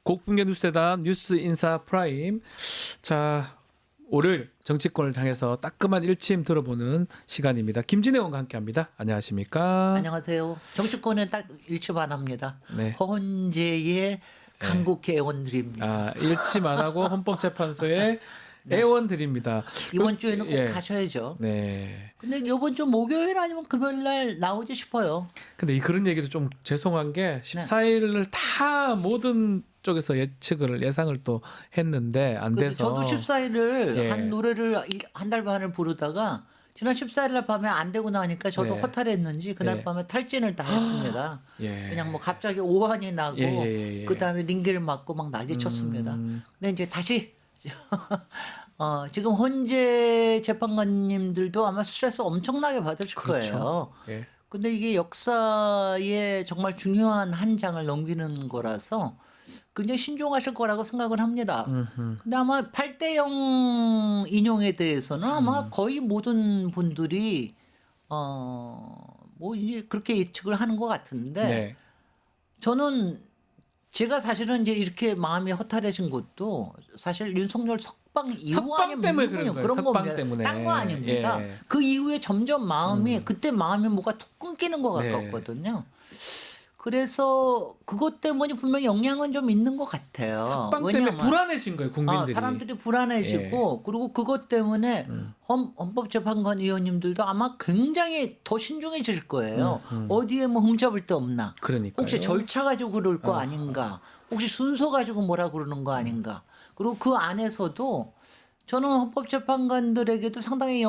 고품격 뉴스대담 뉴스 인사 프라임. 자, 월요일 정치권을 향해서 따끔한 일침 들어보는 시간입니다. 김진애 의원과 함께합니다. 안녕하십니까? 안녕하세요. 정치권에 딱 일침 안 합니다. 네. 헌재의 강국회 의원들입니다. 아, 일침 안 하고 헌법재판소에 네. 애원드립니다. 이번 주에는 꼭 예. 가셔야죠. 네. 근데 이번 주 목요일 아니면 금요일 날 나오지 싶어요. 근데 그런 얘기도 좀 죄송한 게 14일을 다 모든 쪽에서 예상을 또 했는데 안 그래서 돼서 저도 14일을 예. 한 노래를 한 달 반을 부르다가 지난 14일 날 밤에 안 되고 나니까 저도 네. 허탈했는지 그날 네. 밤에 탈진을 다 했습니다. 예. 그냥 뭐 갑자기 오한이 나고 예. 그다음에 링겔 맞고 막 난리 쳤습니다. 근데 이제 다시 지금 헌재 재판관님들도 아마 스트레스 엄청나게 받으실 그렇죠. 거예요. 예. 근데 이게 역사에 정말 중요한 한 장을 넘기는 거라서 굉장히 신중하실 거라고 생각을 합니다. 근데 아마 8대0 인용에 대해서는 아마 거의 모든 분들이 뭐 이제 그렇게 예측을 하는 것 같은데 네. 저는 제가 사실은 이제 이렇게 마음이 허탈해진 것도 사실 윤석열 석방 이후 석방 아니면 때문에 이후군요. 그런 거예요. 그런 석방 겁니다. 때문에. 딴 거 아닙니다. 예. 그 이후에 점점 마음이 그때 마음이 뭐가 툭 끊기는 것 네. 같았거든요. 그래서 그것 때문에 분명히 영향은 좀 있는 것 같아요. 석방 때문에 왜냐하면 불안해진 거예요, 국민들이. 사람들이 불안해지고 그리고 그것 때문에 헌법재판관 의원님들도 아마 굉장히 더 신중해질 거예요. 어디에 뭐 흠잡을 데 없나. 그러니까요. 혹시 절차 가지고 그럴 거 아닌가. 혹시 순서 가지고 뭐라 그러는 거 아닌가. 그리고 그 안에서도 저는 헌법재판관들에게도 상당히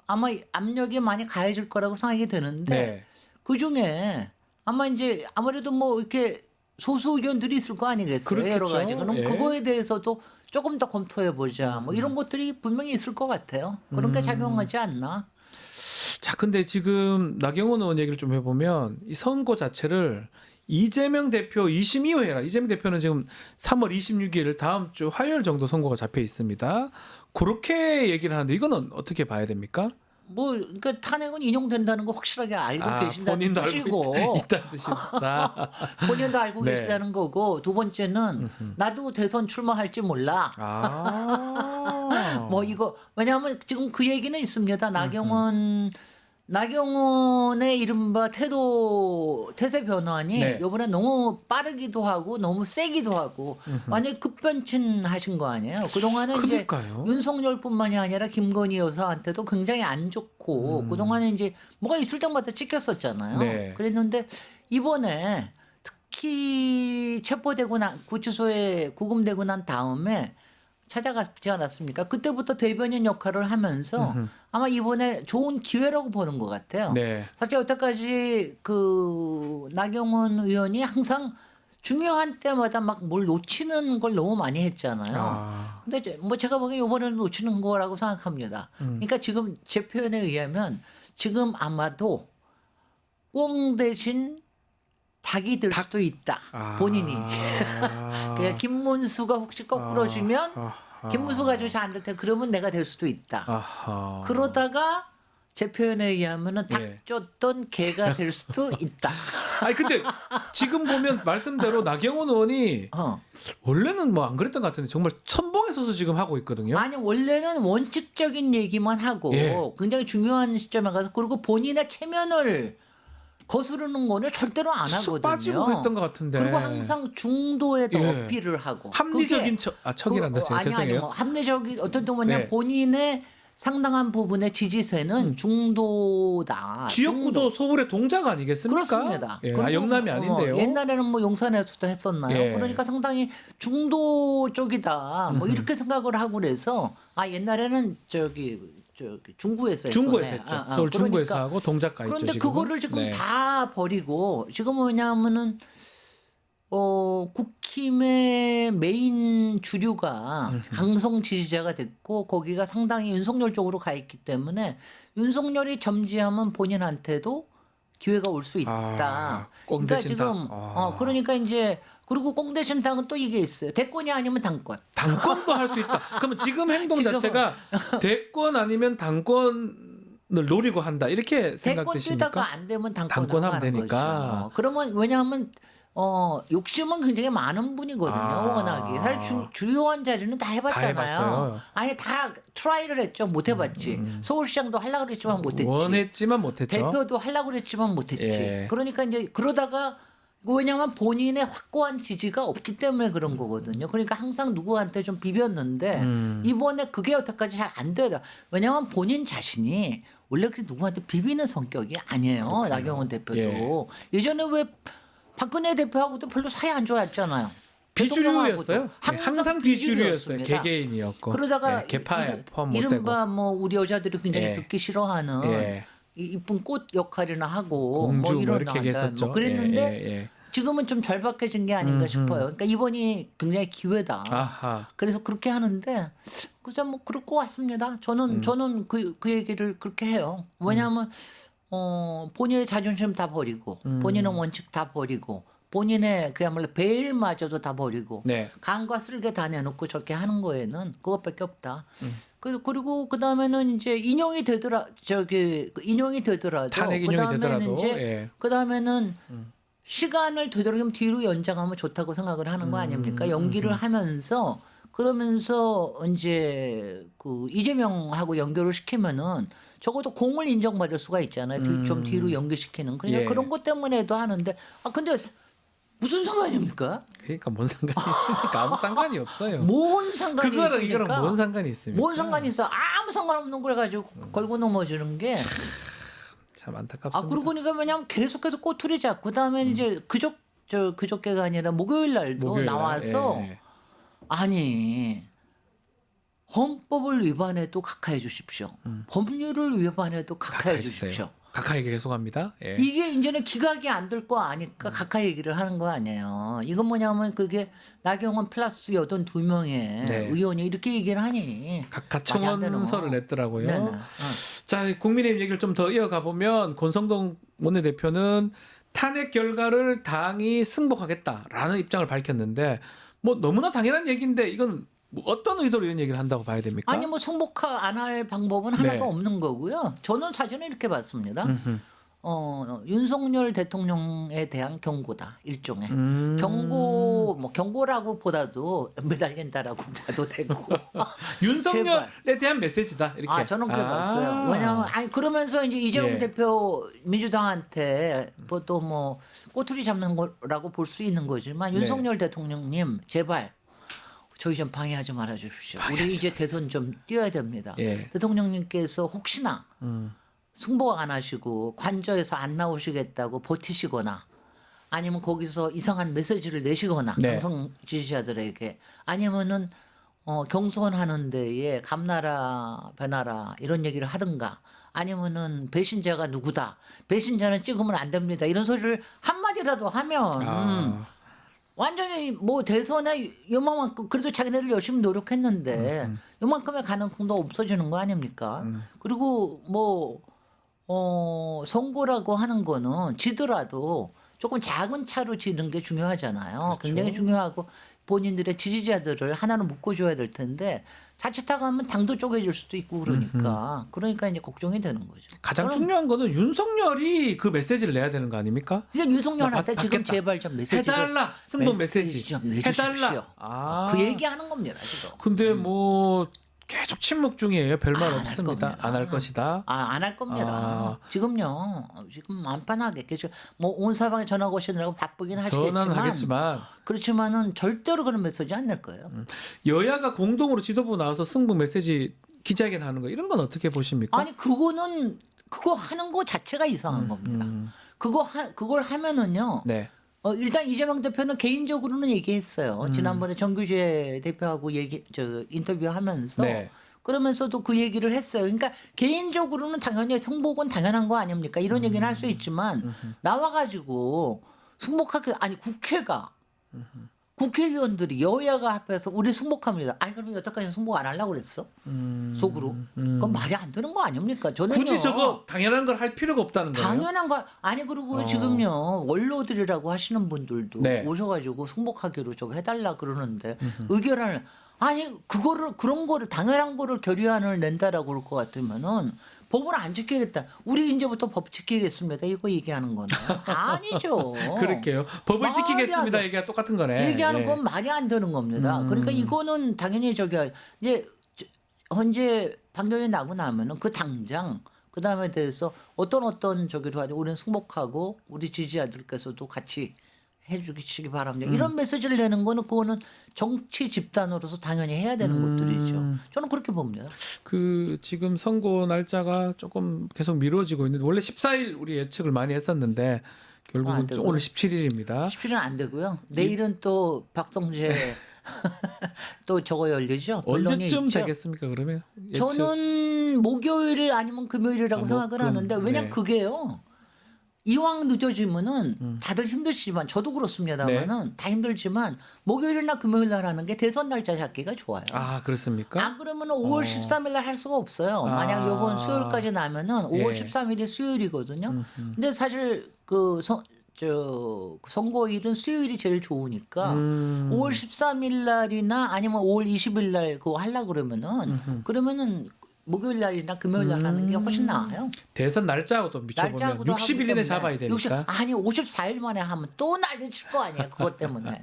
아마 압력이 많이 가해질 거라고 생각이 드는데 네. 그중에 아마 이제 아무래도 뭐 이렇게 소수 의견들이 있을 거 아니겠어요. 그렇겠죠. 여러 가지. 그럼 예. 그거에 대해서도 조금 더 검토해 보자. 뭐 이런 것들이 분명히 있을 것 같아요. 그런 게 작용하지 않나. 자, 근데 지금 나경원 의원 얘기를 좀 해보면 이 선고 자체를 이재명 대표 2심 이후에 해라. 이재명 대표는 지금 3월 26일 다음 주 화요일 정도 선고가 잡혀 있습니다. 그렇게 얘기를 하는데 이거는 어떻게 봐야 됩니까? 뭐 그러니까 탄핵은 인용된다는 거 확실하게 알고 계신다는 본인도 뜻이고 알고 있다는 뜻이다. 본인도 알고 네. 계시다는 거고 두 번째는 나도 대선 출마할지 몰라. 아. 뭐 이거 왜냐하면 지금 그 얘기는 있습니다. 나경원의 이른바 태세 변환이 네. 이번에 너무 빠르기도 하고 너무 세기도 하고 완전히 급변신하신 거 아니에요. 그동안은 이제 그러니까요. 윤석열뿐만이 아니라 김건희 여사한테도 굉장히 안 좋고 그동안에 이제 뭐가 있을 때마다 찍혔었잖아요. 네. 그랬는데 이번에 특히 체포되고 구치소에 구금되고 난 다음에 찾아갔지 않았습니까? 그때부터 대변인 역할을 하면서 아마 이번에 좋은 기회라고 보는 것 같아요. 네. 사실 여태까지 그 나경원 의원이 항상 중요한 때마다 막 뭘 놓치는 걸 너무 많이 했잖아요. 근데 뭐 제가 보기엔 이번에는 놓치는 거라고 생각합니다. 그러니까 지금 제 표현에 의하면 지금 아마도 꽁 대신 닭이 될 수도 있다. 본인이. 그러니까 김문수가 혹시 거꾸로 주면 김문수 가지고 잘 안 될 테 그러면 내가 될 수도 있다. 아하. 그러다가 제 표현에 의하면은 닭 예. 쫓던 개가 될 수도 있다. 아니 근데 지금 보면 말씀대로 나경원 의원이 원래는 뭐 안 그랬던 것 같은데 정말 선봉에 서서 지금 하고 있거든요. 아니 원래는 원칙적인 얘기만 하고 예. 굉장히 중요한 시점에 가서 그리고 본인의 체면을 거스르는 거는 절대로 안 쑥 하거든요. 빠지고 그랬던 것 같은데. 그리고 항상 중도에도 예. 어필을 하고 합리적인 척이란다. 죄송해요. 뭐 합리적인 어떤 뭐냐 네. 본인의 상당한 부분의 지지세는 중도다. 지역구도 서울의 동작 아니겠습니까? 그렇습니다. 예. 그리고 영남이 아닌데요. 옛날에는 뭐 용산에서도 했었나요? 예. 그러니까 상당히 중도 쪽이다. 뭐 이렇게 생각을 하고 그래서 옛날에는 저기 중구에서 중구에서 했었네. 했죠. 서울 중구에서 하고 동작 가 있죠. 그런데 지금은. 그거를 지금 네. 다 버리고 지금 뭐냐면은 국힘의 메인 주류가 강성 지지자가 됐고 거기가 상당히 윤석열 쪽으로 가 있기 때문에 윤석열이 점지하면 본인한테도 기회가 올 수 있다. 꽁 그러니까 대신 지금 그러니까 이제 그리고 꽁 대신 당은 또 이게 있어요. 대권이 아니면 당권. 당권도 할 수 있다. 그러면 지금 행동 지금은. 자체가 대권 아니면 당권을 노리고 한다. 이렇게 대권 생각되십니까? 뛰다가 안 되면 당권 당권으로 하면 가는 되니까. 거죠. 그러면 왜냐하면 욕심은 굉장히 많은 분이거든요. 워낙에 사실 주요한 자리는 다 해봤잖아요. 해봤어요. 아니 다 트라이를 했죠. 못 해봤지. 서울시장도 하려고 그랬지만 못했지. 원했지만 못했죠. 대표도 하려고 그랬지만 못했지. 예. 그러니까 이제 그러다가 왜냐하면 본인의 확고한 지지가 없기 때문에 그런 거거든요. 그러니까 항상 누구한테 좀 비볐는데 이번에 그게 여태까지 잘 안 돼요. 왜냐하면 본인 자신이 원래 그렇게 누구한테 비비는 성격이 아니에요. 그렇군요. 나경원 대표도. 예. 예전에 왜 박근혜 대표하고도 별로 사이 안 좋았잖아요. 비주류였어요. 대통령하고도. 항상 비주류였어요. 비주류였습니다. 개개인이었고. 그러다가 예, 개파에 포함 못 되고. 이른바 뭐 우리 여자들이 굉장히 예. 듣기 싫어하는 예. 이 이쁜 꽃 역할이나 하고 공주 뭐 이런 이렇게 얘기했었죠. 뭐 그랬는데 예, 예. 지금은 좀 절박해진 게 아닌가 싶어요. 그러니까 이번이 굉장히 기회다. 아하. 그래서 그렇게 하는데 그저 뭐 그럴 것 같습니다. 저는 그 얘기를 그렇게 해요. 왜냐하면 본인의 자존심 다 버리고 본인의 원칙 다 버리고 본인의 그야말로 베일마저도 다 버리고 네. 간과 쓸개 다 내놓고 저렇게 하는 거에는 그것밖에 없다. 그리고 그 다음에는 이제 인용이 되더라도 탄핵 인용이 그다음에는 되더라도, 이제 예. 그 다음에는 시간을 되도록이면 뒤로 연장하면 좋다고 생각을 하는 거 아닙니까? 연기를 하면서 그러면서 이제 그 이재명하고 연결을 시키면은 적어도 공을 인정받을 수가 있잖아요. 좀 뒤로 연기시키는. 그러니까 예. 그런 것 때문에도 하는데 근데 무슨 상관입니까? 그러니까 뭔 상관이 있습니까? 아무 상관이 없어요. 뭔 상관이 그거랑 있습니까? 이거랑 뭔 상관이 있습니까? 뭔 상관이 있어? 아무 상관없는 걸 가지고 걸고 넘어지는 게. 참 안타깝습니다. 그러고 보니까 왜냐면 계속해서 꼬투리 잡고 그다음에 이제 그저께가 아니라 목요일 날도 목요일 날, 나와서 예. 아니 헌법을 위반해도 각하해 주십시오. 법률을 위반해도 각하해 주십시오. 각하 얘기 계속합니다. 예. 이게 이제는 기각이 안 될 거 아니까 각하 얘기를 하는 거 아니에요. 이건 뭐냐면 그게 나경원 플러스 82명의 네. 의원이 이렇게 얘기를 하니 각하 말이 안 되는 청원서를 거. 냈더라고요. 네네. 자, 국민의힘 얘기를 좀 더 이어가 보면 권성동 원내대표는 탄핵 결과를 당이 승복하겠다라는 입장을 밝혔는데 뭐 너무나 당연한 얘기인데 이건 뭐 어떤 의도로 이런 얘기를 한다고 봐야 됩니까? 아니 뭐 승복하 안 할 방법은 네. 하나도 없는 거고요. 저는 사전에 이렇게 봤습니다. 윤석열 대통령에 대한 경고다 일종의 경고라고 보다도 매달린다라고 봐도 되고 윤석열에 대한 메시지다 이렇게. 저는 그래 봤어요. 왜냐하면 그러면서 이제 이재명 예. 대표 민주당한테 또 뭐 꼬투리 잡는 거라고 볼 수 있는 거지만 네. 윤석열 대통령님 제발 저희 좀 방해하지 말아 주십시오. 우리 이제 대선 좀 뛰어야 됩니다. 예. 대통령님께서 혹시나 승복 안 하시고 관저에서 안 나오시겠다고 버티시거나 아니면 거기서 이상한 메시지를 내시거나 네. 강성 지지자들에게 아니면은 경선하는 데에 감나라 배나라 이런 얘기를 하든가 아니면은 배신자가 누구다 배신자는 찍으면 안 됩니다 이런 소리를 한마디라도 하면 완전히 뭐 대선에 요만큼 그래도 자기네들 열심히 노력했는데 요만큼의 가능성도 없어지는 거 아닙니까? 그리고 뭐 선거라고 하는 거는 지더라도 조금 작은 차로 지는 게 중요하잖아요. 그렇죠. 굉장히 중요하고 본인들의 지지자들을 하나로 묶어줘야 될 텐데 자칫하고 하면 당도 쪼개질 수도 있고 그러니까 이제 걱정이 되는 거죠. 가장 중요한 거는 윤석열이 그 메시지를 내야 되는 거 아닙니까? 그러니까 윤석열한테 나 지금 받겠다. 제발 좀 메시지를 해달라 승복 메시지 좀 내주십시오. 해달라. 그 얘기하는 겁니다 지금. 근데 뭐 계속 침묵 중이에요. 별말 안할 없습니다. 겁니다. 안 할 것이다. 안 할 겁니다. 지금요. 지금 안 편하게 뭐 온 사방에 전화 오시느라고 바쁘긴 전화는 하시겠지만 하겠지만 그렇지만은 절대로 그런 메시지 안 낼 거예요. 여야가 공동으로 지도부 나와서 승복 메시지 기자회견 하는 거 이런 건 어떻게 보십니까? 아니 그거 하는 거 자체가 이상한 겁니다. 그걸 하면은요. 네. 일단 이재명 대표는 개인적으로는 얘기했어요. 지난번에 정규재 대표하고 인터뷰하면서 네. 그러면서도 그 얘기를 했어요. 그러니까 개인적으로는 당연히 승복은 당연한 거 아닙니까? 이런 얘기는 할 수 있지만 나와가지고 승복하게 아니 국회의원들이 여야가 앞에서 우리 승복합니다. 아니 그러면 여태까지 승복 안 하려고 그랬어? 속으로? 그건 말이 안 되는 거 아닙니까? 저는요. 굳이 저거 당연한 걸 할 필요가 없다는 거예요. 당연한 걸 아니 그리고 지금요 원로들이라고 하시는 분들도 네. 오셔가지고 승복하기로 저거 해달라 그러는데 의결을 아니 그런 거를 당연한 거를 결의안을 낸다라고 그럴 것 같으면은 법을 안 지키겠다. 우리 이제부터 법 지키겠습니다. 이거 얘기하는 거는 아니죠. 그럴게요. 법을 말이 안 지키겠습니다. 돼. 얘기가 똑같은 거네. 얘기하는 예. 건 말이 안 되는 겁니다. 그러니까 이거는 당연히 이제 현재 판결이 나고 나면은 그 당장 그 다음에 대해서 어떤 저기로 하죠. 우리는 승복하고 우리 지지자들께서도 같이 해주시기 바랍니다. 이런 메시지를 내는 거는 그거는 정치 집단으로서 당연히 해야 되는 것들이죠. 저는 그렇게 봅니다. 그 지금 선고 날짜가 조금 계속 미뤄지고 있는데 원래 14일 우리 예측을 많이 했었는데 결국은 안 되고요. 오늘 17일입니다. 17일은 안 되고요. 내일은 또 박성재 또 저거 열리죠. 변론이 언제쯤 있죠. 되겠습니까? 그러면 예측? 저는 목요일 아니면 금요일이라고 생각을 목금. 하는데 왜냐면 네. 그게요. 이왕 늦어지면은 다들 힘드시지만 저도 그렇습니다만은 다 힘들지만 목요일이나 금요일 날 하는 게 대선 날짜 잡기가 좋아요. 아 그렇습니까? 안 그러면 5월 13일 날 할 수가 없어요. 만약 요번 수요일까지 나면은 5월 예. 13일이 수요일이거든요. 근데 사실 그 선거일은 수요일이 제일 좋으니까 5월 13일 날이나 아니면 5월 20일 날 그거 하려고 그러면은 목요일 날이나 금요일 날 하는 게 훨씬 나아요. 대선 날짜하고 또 미쳐보면 날짜하고도 60일 하기 이내 때문에. 잡아야 되니까. 아니 54일 만에 하면 또 난리 칠 거 아니에요. 그것 때문에.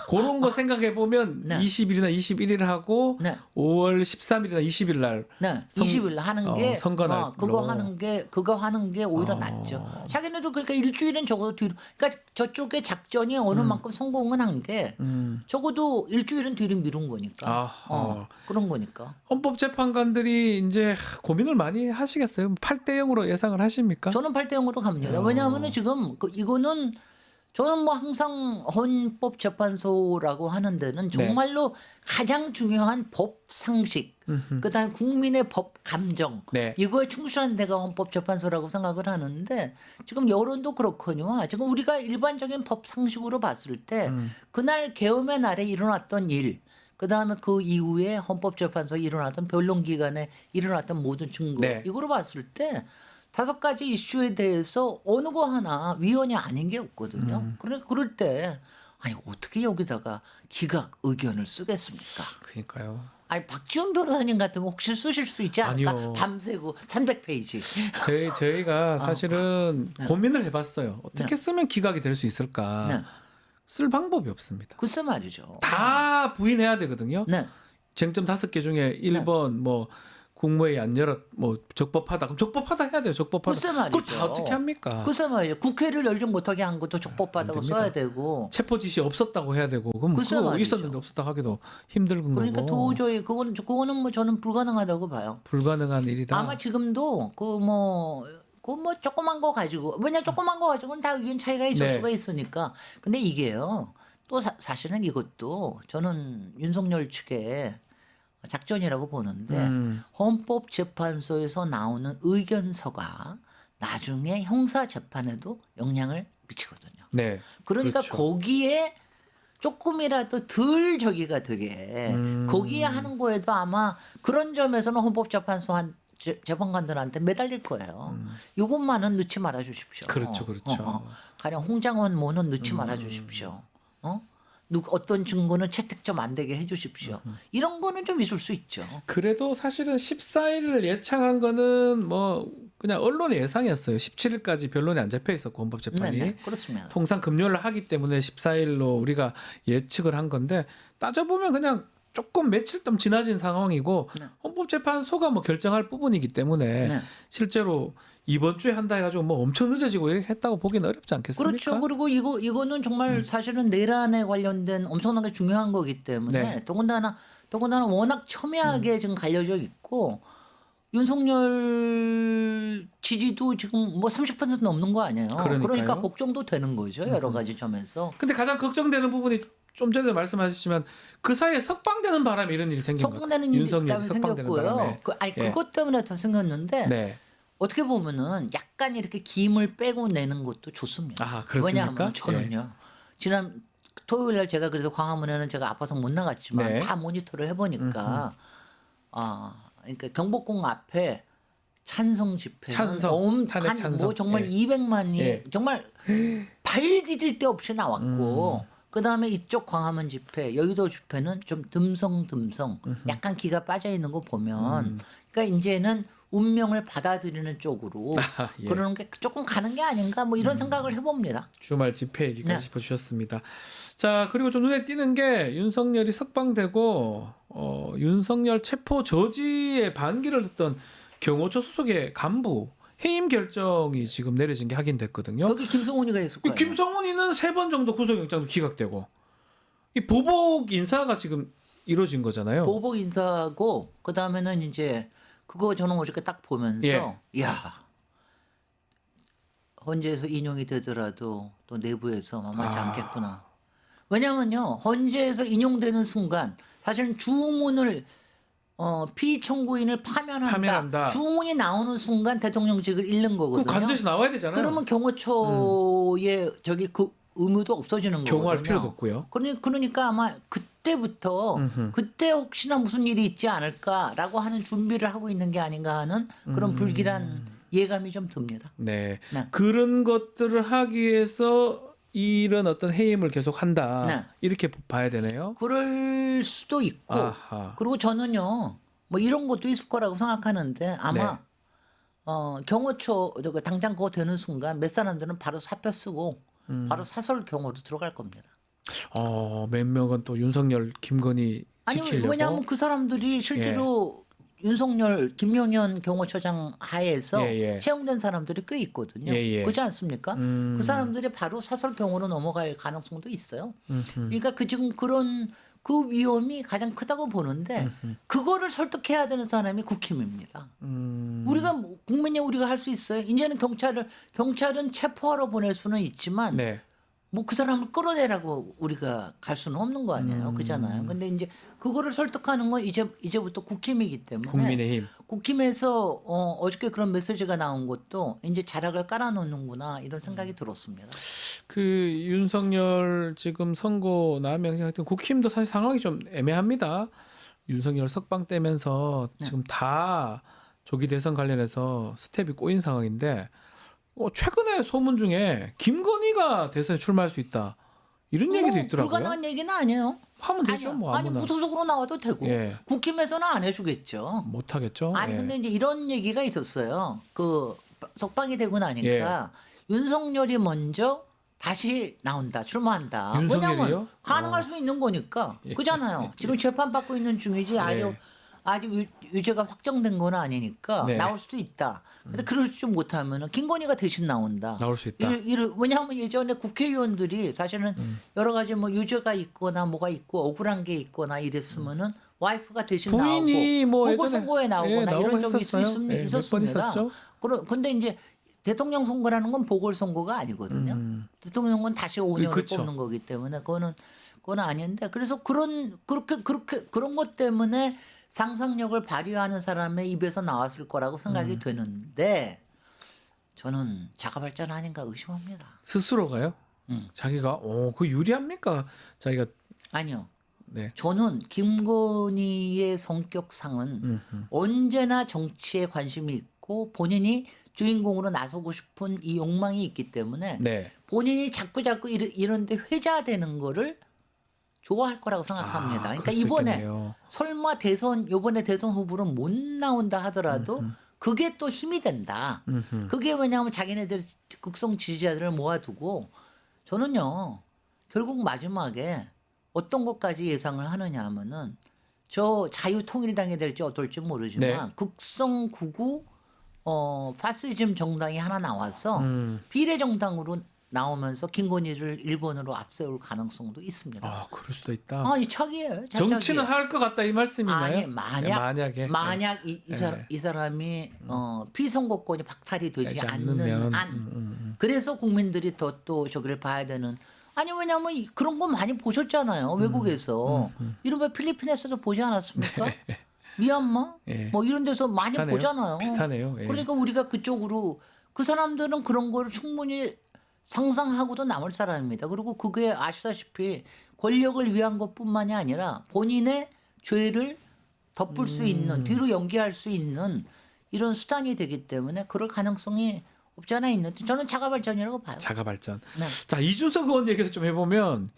그런 거 생각해 보면 네. 20일이나 21일 하고 네. 5월 13일이나 20일 날 네, 선- 20일 하는 게 선거 날로. 그거 하는 게 오히려 낫죠. 자기네도 그러니까 일주일은 적어도 뒤로 그러니까 저쪽의 작전이 어느 만큼 성공은 한 게 적어도 일주일은 뒤로 미룬 거니까. 그런 거니까. 헌법재판관들이 이제 고민을 많이 하시겠어요. 8대 0으로 예상을 하십니까? 저는 8대 0으로 갑니다. 왜냐하면은 지금 이거는 저는 뭐 항상 헌법재판소라고 하는 데는 정말로 가장 중요한 법 상식, 그다음에 국민의 법 감정 네. 이거에 충실한 데가 헌법재판소라고 생각을 하는데 지금 여론도 그렇거니와 지금 우리가 일반적인 법 상식으로 봤을 때 그날 계엄의 날에 일어났던 일 그다음에 그 이후에 헌법재판소에 일어났던 변론 기간에 일어났던 모든 증거 네. 이거로 봤을 때 5가지 이슈에 대해서 어느 거 하나 위헌이 아닌 게 없거든요. 그러니까 그럴 때 아니 어떻게 여기다가 기각 의견을 쓰겠습니까? 그러니까요. 아니 박지원 변호사님 같으면 혹시 쓰실 수 있지 않을까? 아니요. 밤새고 300페이지. 저희가 사실은 고민을 해봤어요. 어떻게 쓰면 기각이 될 수 있을까? 네. 쓸 방법이 없습니다. 글쎄 말이죠. 다 부인해야 되거든요. 네. 쟁점 5개 중에 1번 뭐 국무회의 안 열었 뭐 적법하다. 그럼 적법하다 해야 돼요. 적법하다. 글쎄 말이죠. 그걸 다 어떻게 합니까? 글쎄 말이죠. 국회를 열지 못하게 한 것도 적법하다고 안 됩니다. 써야 되고. 체포 지시 없었다고 해야 되고 그럼 글쎄 그거 말이죠. 있었는데 없었다 하기도 힘든 그러니까 거고 도저히 그거는 뭐 저는 불가능하다고 봐요. 불가능한 일이다. 아마 지금도 그 뭐 조그만 거 가지고 왜냐 조그만 거 가지고는 다 의견 차이가 있을 네. 수가 있으니까. 근데 이게요. 또 사실은 이것도 저는 윤석열 측의 작전이라고 보는데 헌법재판소에서 나오는 의견서가 나중에 형사 재판에도 영향을 미치거든요. 네. 그러니까 그렇죠. 거기에 조금이라도 덜 저기가 되게 거기에 하는 거에도 아마 그런 점에서는 헌법재판소 재판관들한테 매달릴 거예요. 이것만은 넣지 말아 주십시오. 그렇죠, 그렇죠. 가령 홍장원 뭐는 넣지 말아 주십시오. 어떤 증거는 채택 좀 안 되게 해주십시오. 이런 거는 좀 있을 수 있죠. 그래도 사실은 14일을 예상한 거는 뭐 그냥 언론의 예상이었어요. 17일까지 변론이 안 잡혀 있었고 헌법재판이 네, 그렇습니다. 통상 금요일을 하기 때문에 14일로 우리가 예측을 한 건데 따져보면 그냥 조금 며칠 좀 지나진 상황이고 네. 헌법재판소가 뭐 결정할 부분이기 때문에 네. 실제로 이번 주에 한다 해가지고 뭐 엄청 늦어지고 이렇게 했다고 보기는 어렵지 않겠습니까? 그렇죠. 그리고 이거는 정말 사실은 내란에 관련된 엄청나게 중요한 거기 때문에 네. 더군다나 워낙 첨예하게 지금 갈려져 있고 윤석열 지지도 지금 뭐 30% 넘는 거 아니에요. 그러니까요. 그러니까 걱정도 되는 거죠. 여러 가지 점에서. 근데 가장 걱정되는 부분이 좀 전에 말씀하셨지만 그 사이에 석방되는 바람에 이런 일이 생긴 거예요. 석방되는 일이 윤석열이 때문에 석방되는 생겼고요. 바람에. 예. 그것 때문에 더 생겼는데 네. 어떻게 보면은 약간 이렇게 김을 빼고 내는 것도 좋습니다. 아, 그렇습니까? 왜냐하면 저는요. 지난 토요일 날 제가 그래도 광화문에는 제가 아파서 못 나갔지만 네. 다 모니터를 해보니까 그러니까 경복궁 앞에 찬성 집회는 탄핵 찬성. 뭐 정말 예. 200만이 예. 정말 발 디딜 데 없이 나왔고 그다음에 이쪽 광화문 집회, 여의도 집회는 좀 듬성듬성 약간 기가 빠져 있는 거 보면 그러니까 이제는 운명을 받아들이는 쪽으로 예. 그러는 게 조금 가는 게 아닌가 뭐 이런 생각을 해봅니다. 주말 집회 얘기까지 네. 짚어주셨습니다. 자, 그리고 좀 눈에 띄는 게 윤석열이 석방되고 윤석열 체포 저지의 반기를 듣던 경호처 소속의 간부 해임 결정이 지금 내려진 게 확인됐거든요. 여기 김성훈이가 있을 이 거예요. 김성훈이는 3번 정도 구속영장도 기각되고 이 보복 인사가 지금 이루어진 거잖아요. 보복 인사고 그 다음에는 이제 그거 저는 어저께 딱 보면서 야 헌재에서 인용이 되더라도 또 내부에서 만만치 않겠구나. 왜냐면요 헌재에서 인용되는 순간 사실은 주문을 피청구인을 파면한다. 주문이 나오는 순간 대통령직을 잃는 거거든요. 그 간접에서 나와야 되잖아요. 그러면 경호처의 저기 그 의무도 없어지는 거거든요. 경호할 필요도 없고요. 그러니까 아마 그때부터 그때 혹시나 무슨 일이 있지 않을까라고 하는 준비를 하고 있는 게 아닌가 하는 그런 불길한 예감이 좀 듭니다. 네. 네. 그런 것들을 하기 위해서 이런 어떤 해임을 계속 한다. 네. 이렇게 봐야 되네요. 그럴 수도 있고 아하. 그리고 저는요 뭐 이런 것도 있을 거라고 생각하는데 아마 경호처 당장 그거 되는 순간 몇 사람들은 바로 사표 쓰고 바로 사설 경호로 들어갈 겁니다. 몇 명은 또 윤석열, 김건희 아니 지키려고. 왜냐하면 그 사람들이 실제로 윤석열, 김용현 경호처장 하에서 채용된 사람들이 꽤 있거든요. 그렇지 않습니까? 그 사람들이 바로 사설 경호로 넘어갈 가능성도 있어요. 그러니까 지금 그런 그 위험이 가장 크다고 보는데 그거를 설득해야 되는 사람이 국힘입니다. 우리가 국민이 우리가 할 수 있어요. 이제는 경찰은 체포하러 보낼 수는 있지만 뭐 그 사람을 끌어내라고 우리가 갈 수는 없는 거 아니에요. 그잖아요. 근데 이제 그거를 설득하는 건 이제부터 국힘이기 때문에 국민의힘. 국힘에서 어저께 그런 메시지가 나온 것도 이제 자락을 깔아놓는구나 이런 생각이 들었습니다. 그 윤석열 지금 선고 나면 하여튼 국힘도 사실 상황이 좀 애매합니다. 윤석열 석방되면서 지금 다 조기 대선 관련해서 스텝이 꼬인 상황인데 최근에 소문 중에 김건희가 대선에 출마할 수 있다. 이런 얘기도 있더라고요. 불가능한 얘기는 아니에요. 하면 되죠. 뭐 아니 아무나. 무소속으로 나와도 되고 국힘에서는 안 해주겠죠. 못 하겠죠. 아니 근데 이제 이런 얘기가 있었어요. 그 석방이 되고 나니까 윤석열이 먼저 다시 나온다, 출마한다. 윤석열이요? 왜냐하면 가능할 수 있는 거니까. 그잖아요. 지금 재판 받고 있는 중이지 아직 유죄가 확정된 건 아니니까 나올 수도 있다. 근데 그러지 못하면 김건희가 대신 나온다. 나올 수 있다. 왜냐하면 예전에 국회의원들이 사실은 여러 가지 뭐 유죄가 있거나 뭐가 있고 억울한 게 있거나 이랬으면은 와이프가 대신 부인이 나오고 뭐 보궐선거에 나오거나 나오고 이런 적이 했었어요. 있었습니다. 몇 번 근데 이제 대통령 선거라는 건 보궐선거가 아니거든요. 대통령 선거는 다시 5년을 그쵸. 뽑는 거기 때문에 그건 아닌데 그래서 그런 것 때문에 상상력을 발휘하는 사람의 입에서 나왔을 거라고 생각이 되는데 저는 자가 발전 아닌가 의심합니다. 스스로가요? 자기가 그 유리합니까? 자기가 아니요. 네. 저는 김건희의 성격상은 언제나 정치에 관심이 있고 본인이 주인공으로 나서고 싶은 이 욕망이 있기 때문에 본인이 자꾸 이런데 회자되는 거를 좋아할 거라고 생각합니다. 그러니까 이번에 설마 이번에 대선 후보로 못 나온다 하더라도 그게 또 힘이 된다. 그게 왜냐하면 자기네들 극성 지지자들을 모아두고 저는요 결국 마지막에 어떤 것까지 예상을 하느냐 하면은 저 자유통일당이 될지 어떨지 모르지만 극성 구구 파시즘 정당이 하나 나와서 비례정당으로 나오면서 김건희를 일본으로 앞세울 가능성도 있습니다. 그럴 수도 있다. 아니 척이에요. 정치는 할 것 같다 이 말씀인가요? 아니 만약 이 사람이 피선거권이 박탈이 되지 않는 한 그래서 국민들이 또 저기를 봐야 되는 아니 왜냐하면 그런 거 많이 보셨잖아요 외국에서 이른바 필리핀에서도 보지 않았습니까? 미얀마 뭐 이런 데서 많이 보잖아요. 비슷하네요. 그러니까 우리가 그쪽으로 그 사람들은 그런 거를 충분히 상상하고도 남을 사람입니다. 그리고 그게 아시다시피 권력을 위한 것뿐만이 아니라 본인의 죄를 덮을 수 있는 뒤로 연기할 수 있는 이런 수단이 되기 때문에 그럴 가능성이 없지 않아 있는데 저는 자가 발전이라고 봐요. 자가 발전. 네. 자 이준석 의원 얘기도 좀 해보면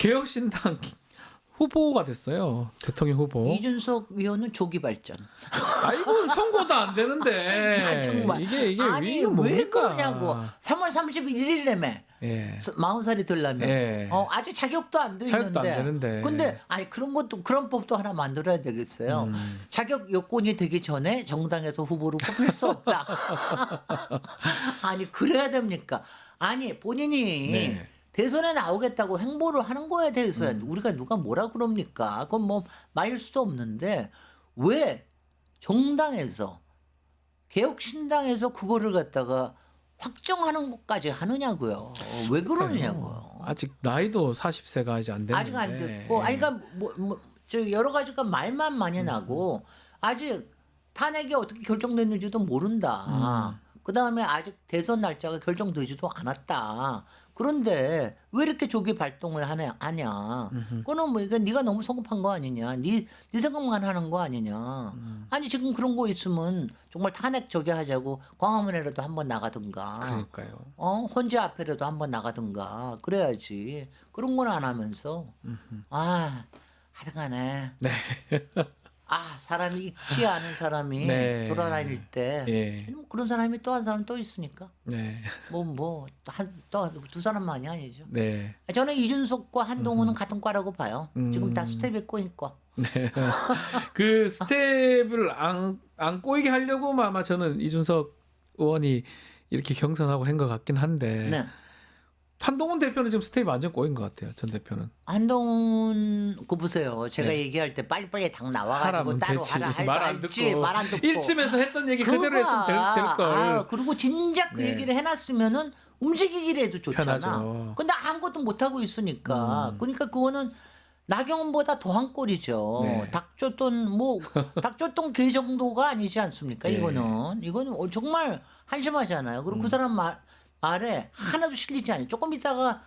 개혁신당 후보가 됐어요. 대통령 후보. 이준석 위원은 조기 발전. 아이고 선거도 안 되는데. 아, 정말. 이게 아니 이게 왜 뭡니까? 그러냐고. 3월 31일이라며. 예. 40살이 되려면 예. 아직 자격도 안 돼 자격도 안 있는데. 되는데. 근데 아니 그런 법도 하나 만들어야 되겠어요. 자격 요건이 되기 전에 정당에서 후보를 뽑힐 수 없다. 아니 그래야 됩니까? 아니 본인이 네. 대선에 나오겠다고 행보를 하는 거에 대해서야 우리가 누가 뭐라 그럽니까? 그건 뭐 말릴 수도 없는데 왜 정당에서 개혁신당에서 그거를 갖다가 확정하는 것까지 하느냐고요. 왜 그러느냐고요. 아직 나이도 40세가 아직 안 됐는데. 아직 안 됐고, 아니 그러니까 저 여러 가지가 말만 많이 나고 아직 탄핵이 어떻게 결정됐는지도 모른다. 그 다음에 아직 대선 날짜가 결정되지도 않았다. 그런데 왜 이렇게 조기 발동을 하냐? 그거는 뭐 이거 네가 너무 성급한 거 아니냐? 네 생각만 하는 거 아니냐? 아니 지금 그런 거 있으면 정말 탄핵 저기 하자고 광화문에라도 한번 나가든가. 그러니까요. 헌재 앞에라도 한번 나가든가 그래야지. 그런 건 안 하면서 하여간에 네. 사람이 읽지 않은 사람이 네. 돌아다닐 때 예. 그런 사람이 또 한 사람 또 있으니까 네. 또 두 사람만이 아니죠. 네. 저는 이준석과 한동훈은 같은 과라고 봐요. 지금 다 스텝이 꼬인 과. 그 스텝을 안 꼬이게 하려고 아마 저는 이준석 의원이 이렇게 경선하고 한 것 같긴 한데 네. 한동훈 대표는 지금 스텝이 완전 꼬인 것 같아요. 전 대표는. 한동훈 그거 보세요. 제가 네. 얘기할 때 빨리빨리 당 나와가지고 하라면 따로 되지. 하라 말 안 듣고. 일침에서 했던 얘기 그대로 했으면 될 걸. 그리고 진작 그 네. 얘기를 해놨으면은 움직이기라도 좋잖아. 편하죠. 근데 아무것도 못하고 있으니까. 그러니까 그거는 나경원보다 더한 꼴이죠. 네. 닭줬던 개 정도가 아니지 않습니까? 네. 이거는 정말 한심하잖아요. 그리고 그 사람 말에 하나도 실리지 않아요. 조금 있다가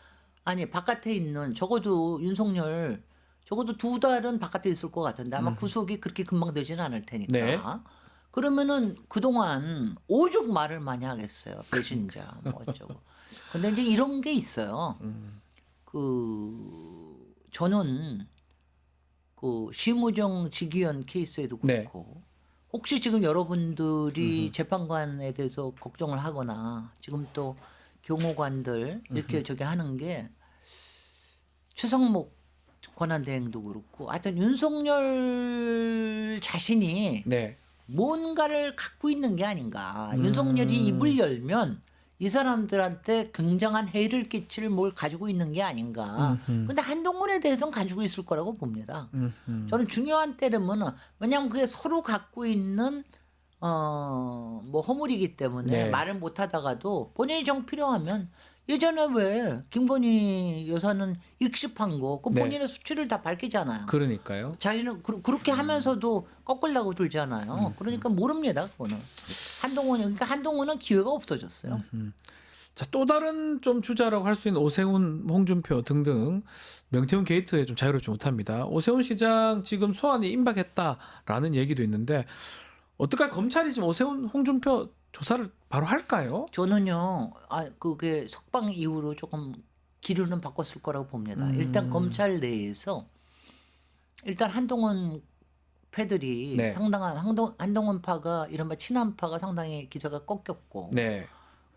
바깥에 있는 적어도 윤석열 적어도 2달은 바깥에 있을 것 같은데 아마 구속이 그렇게 금방 되지는 않을 테니까. 네. 그러면은 그동안 오죽 말을 많이 하겠어요. 배신자 뭐 어쩌고. 근데 이제 이런 게 있어요. 저는 그 심우정 직위원 케이스에도 그렇고 혹시 지금 여러분들이 재판관에 대해서 걱정을 하거나 지금 또 경호관들 이렇게 저기 하는 게 최성목 권한대행도 그렇고 하여튼 윤석열 자신이 네. 뭔가를 갖고 있는 게 아닌가. 윤석열이 입을 열면 이 사람들한테 굉장한 해를 끼칠 뭘 가지고 있는 게 아닌가. 근데 한동훈에 대해서는 가지고 있을 거라고 봅니다. 저는 중요한 때라면은 왜냐하면 그게 서로 갖고 있는 뭐 허물이기 때문에 네. 말을 못 하다가도 본인이 정 필요하면 예전에 왜 김건희 여사는 익십한 거 그 네. 본인의 수치를 다 밝히잖아요. 그러니까요. 자신은 그렇게 하면서도 꺾으려고 들잖아요. 그러니까 모릅니다. 그거는 한동훈은 기회가 없어졌어요. 자, 또 다른 좀 주자라고 할 수 있는 오세훈, 홍준표 등등 명태균 게이트에 좀 자유롭지 못합니다. 오세훈 시장 지금 소환이 임박했다라는 얘기도 있는데 어떡할 검찰이 지금 오세훈, 홍준표 조사를 바로 할까요? 저는요, 그게 석방 이후로 조금 기류는 바꿨을 거라고 봅니다. 일단 검찰 내에서 일단 한동훈 패들이 네. 상당한 한동훈 파가 이른바 친한파가 상당히 기세가 꺾였고, 네.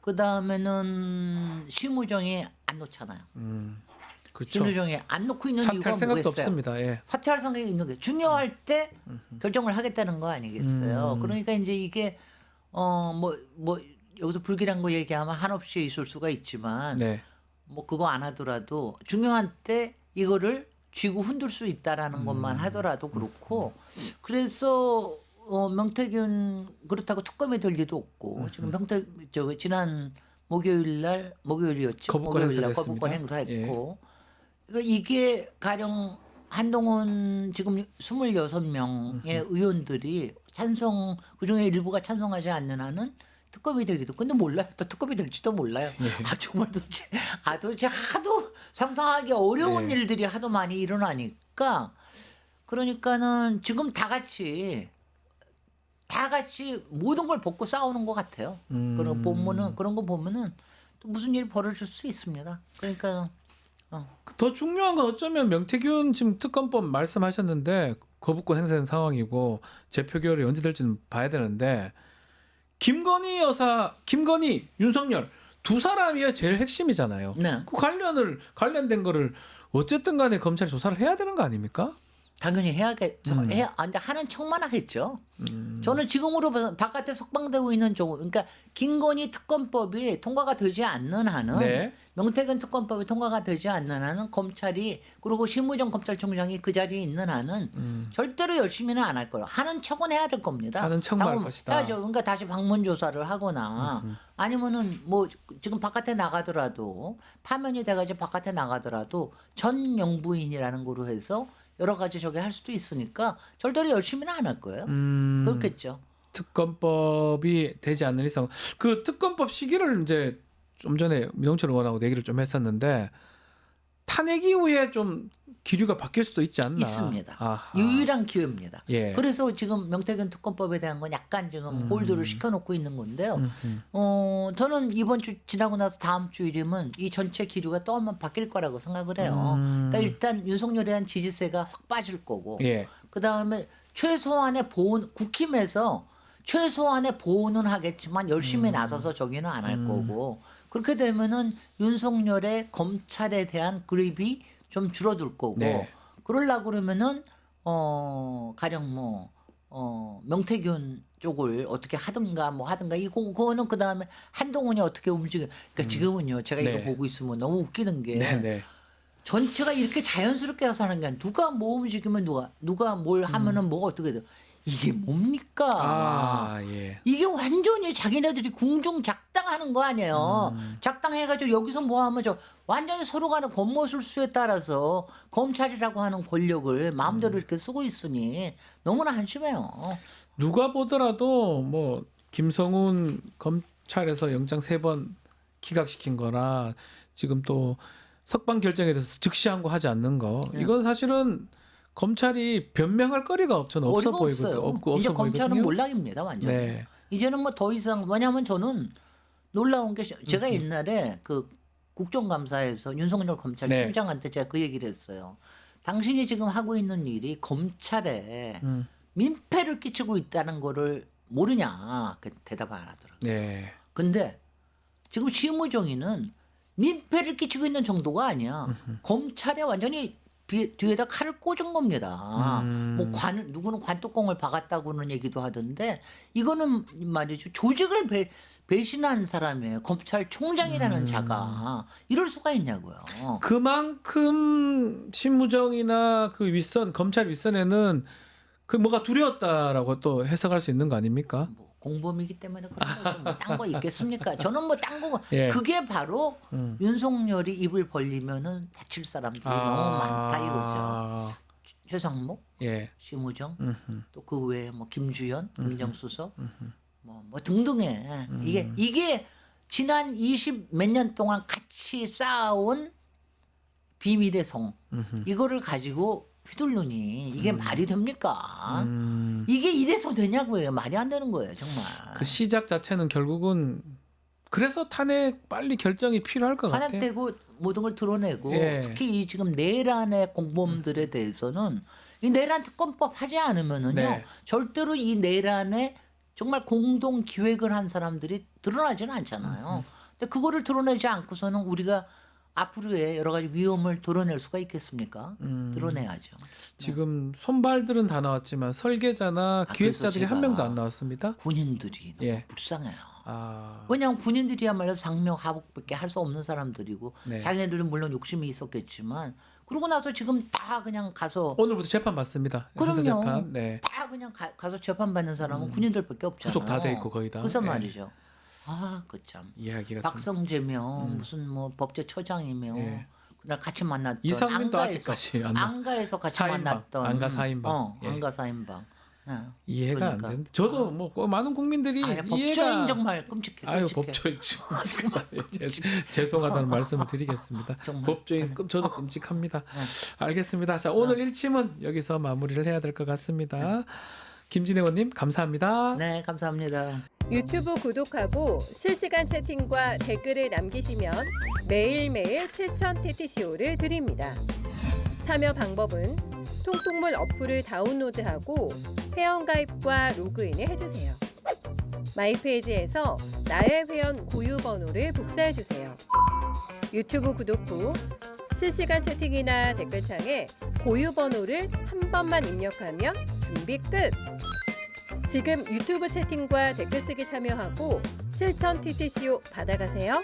그 다음에는 심우정이 안 놓잖아요. 그렇죠. 심우정이 안 놓고 있는 이유가 사퇴할 생각도 뭐겠어요? 없습니다. 예. 사퇴할 생각이 있는 게 중요할 때 결정을 하겠다는 거 아니겠어요. 그러니까 이제 이게 뭐 여기서 불길한 거 얘기하면 한없이 있을 수가 있지만 네. 뭐 그거 안 하더라도 중요한 때 이거를 쥐고 흔들 수 있다라는 것만 하더라도 그렇고 그래서 명태균 그렇다고 특검이 될 리도 없고 지금 지난 목요일이었죠. 거부권 목요일날 행사됐습니다. 거부권 행사했고 그러니까 이게 가령 한동훈 지금 26명의 의원들이 찬성 그중에 일부가 찬성하지 않는 한은 특검이 되기도 근데 몰라요. 또 특검이 될지도 몰라요. 정말 도대체 하도 상상하기 어려운 일들이 하도 많이 일어나니까 그러니까는 지금 다 같이 모든 걸 벗고 싸우는 것 같아요. 그런 거 보면은 또 무슨 일이 벌어질 수 있습니다. 그러니까 더 중요한 건 어쩌면 명태균 지금 특검법 말씀하셨는데 거부권 행사된 상황이고 재표 결이 언제 될지는 봐야 되는데 김건희 여사, 김건희, 윤석열 두 사람이 제일 핵심이잖아요. 네. 그 관련된 거를 어쨌든 간에 검찰이 조사를 해야 되는 거 아닙니까? 당연히 해야겠죠. 근데 하는 척만 하겠죠. 저는 지금으로 봐서 바깥에 석방되고 있는 쪽, 그러니까 김건희 특검법이 통과가 되지 않는 한은, 네. 명태균 특검법이 통과가 되지 않는 한은 검찰이 그리고 심우정 검찰총장이 그 자리에 있는 한은 절대로 열심히는 안 할 거예요. 하는 척은 해야 될 겁니다. 하는 척만 할 것이다. 해야죠. 그러니까 다시 방문 조사를 하거나 아니면은 뭐 지금 바깥에 나가더라도 파면이 돼가지고 바깥에 나가더라도 전 영부인이라는 거로 해서 여러 가지 저기 할 수도 있으니까 절대로 열심히는 안 할 거예요. 그렇겠죠. 특검법이 되지 않는 이상 그 특검법 시기를 이제 좀 전에 민홍철 의원하고 얘기를 좀 했었는데 탄핵 이후에 좀 기류가 바뀔 수도 있지 않나. 있습니다. 아하. 유일한 기회입니다. 예. 그래서 지금 명태균 특검법에 대한 건 약간 지금 홀드를 시켜놓고 있는 건데요. 저는 이번 주 지나고 나서 다음 주일이면 이 전체 기류가 또 한번 바뀔 거라고 생각을 해요. 그러니까 일단 윤석열에 대한 지지세가 확 빠질 거고, 예. 그 다음에 최소한의 보온, 국힘에서 최소한의 보호는 하겠지만 열심히 나서서 저기는 안 할 거고, 그렇게 되면은 윤석열의 검찰에 대한 그립이 좀 줄어들 거고, 네. 그러려고 그러면은 가령 명태균 쪽을 어떻게 하든가 뭐 하든가 그거는 그 다음에 한동훈이 어떻게 움직여. 그러니까 지금은요 제가 네. 이거 보고 있으면 너무 웃기는 게 네네. 전체가 이렇게 자연스럽게 해서 하는 게 아니라 누가 뭐 움직이면 누가 뭘 하면은 뭐가 어떻게 돼. 이게 뭡니까? 아 예. 이게 완전히 자기네들이 궁중 작당하는 거 아니에요. 작당해가지고 여기서 뭐 하면 저 완전히 서로 간의 겉모술수에 따라서 검찰이라고 하는 권력을 마음대로 이렇게 쓰고 있으니 너무나 한심해요. 누가 보더라도 뭐 김성훈 검찰에서 영장 3번 기각시킨 거나 지금 또 석방 결정에 대해서 즉시 항고하지 않는 거 이건 사실은 검찰이 변명할 거리가 저는 없어 보이거든요. 없고 이제 없어 검찰은 보이거든요. 몰락입니다, 완전. 네. 이제는 뭐 더 이상 왜냐하면 저는 놀라운 게 제가 옛날에 그 국정감사에서 윤석열 검찰총장한테 제가 그 얘기를 했어요. 당신이 지금 하고 있는 일이 검찰에 민폐를 끼치고 있다는 거를 모르냐? 그 대답을 안 하더라고요. 네. 근데 지금 심우정이는 민폐를 끼치고 있는 정도가 아니야. 검찰에 완전히 뒤에다 칼을 꽂은 겁니다. 뭐 누구는 관뚜껑을 박았다고는 얘기도 하던데 이거는 말이죠. 조직을 배신한 사람이에요. 검찰총장이라는 자가 이럴 수가 있냐고요. 그만큼 신무정이나 그 윗선 검찰 윗선에는 그 뭐가 두려웠다라고 또 해석할 수 있는 거 아닙니까? 뭐 공범이기 때문에 그런 딴 거 있겠습니까? 저는 뭐 딴 거 예. 그게 바로 윤석열이 입을 벌리면은 다칠 사람들이 너무 많다 이거죠. 최상목, 예. 심우정, 또 그 외에 뭐 김주현, 민정수석, 뭐 등등해. 이게 지난 20 몇 년 동안 같이 쌓아온 비밀의 성 이거를 가지고 휘둘르니 이게 말이 됩니까? 이게 이래서 되냐고요. 말이 안 되는 거예요, 정말. 그 시작 자체는 결국은 그래서 탄핵 빨리 결정이 필요할 것 같아요. 탄핵되고 모든 걸 드러내고 예. 특히 이 지금 내란의 공범들에 대해서는 이 내란 특검법 하지 않으면은요 네. 절대로 이 내란에 정말 공동 기획을 한 사람들이 드러나지는 않잖아요. 근데 그거를 드러내지 않고서는 우리가 앞으로의 여러 가지 위험을 드러낼 수가 있겠습니까? 드러내야죠. 지금 손발들은 다 나왔지만 설계자나 기획자들이 그래서 한 제가 명도 안 나왔습니다. 군인들이 너무 예. 불쌍해요. 아, 왜냐하면 군인들이야말로 상명 하복밖에 할 수 없는 사람들이고 네. 자기네들은 물론 욕심이 있었겠지만 그러고 나서 지금 다 그냥 가서 오늘부터 재판 받습니다. 형사 그럼요. 재판. 네. 다 그냥 가서 재판 받는 사람은 군인들밖에 없잖아요. 구속 다 돼 있고 거의 다. 그래서 예. 말이죠. 아, 그 참. 이야기가 좀 박성재며 무슨 뭐 법제처장이며 예. 그날 같이 만났던 이상민도 안가에서- 아직까지 안 나. 안가에서 같이 사인방, 만났던 안가 사인방. 예. 안가 사인방. 네. 이해가 그러니까. 안 되는데 저도 뭐 많은 국민들이 아, 이해가 법조인 정말 끔찍해. 아유 끔찍해. 법조인 정말 죄송하다는 말씀을 드리겠습니다. 정말. 법조인 저도 끔찍합니다. 알겠습니다. 자 오늘 1침은 여기서 마무리를 해야 될 것 같습니다. 김진애 의원님 감사합니다. 네, 감사합니다. 유튜브 구독하고 실시간 채팅과 댓글을 남기시면 매일매일 7,000TTCO를 드립니다. 참여 방법은 통통물 어플을 다운로드하고 회원가입과 로그인을 해주세요. 마이페이지에서 나의 회원 고유 번호를 복사해주세요. 유튜브 구독 후 실시간 채팅이나 댓글창에 고유 번호를 한 번만 입력하면 준비 끝! 지금 유튜브 채팅과 댓글 쓰기 참여하고 7,000TTCO 받아가세요.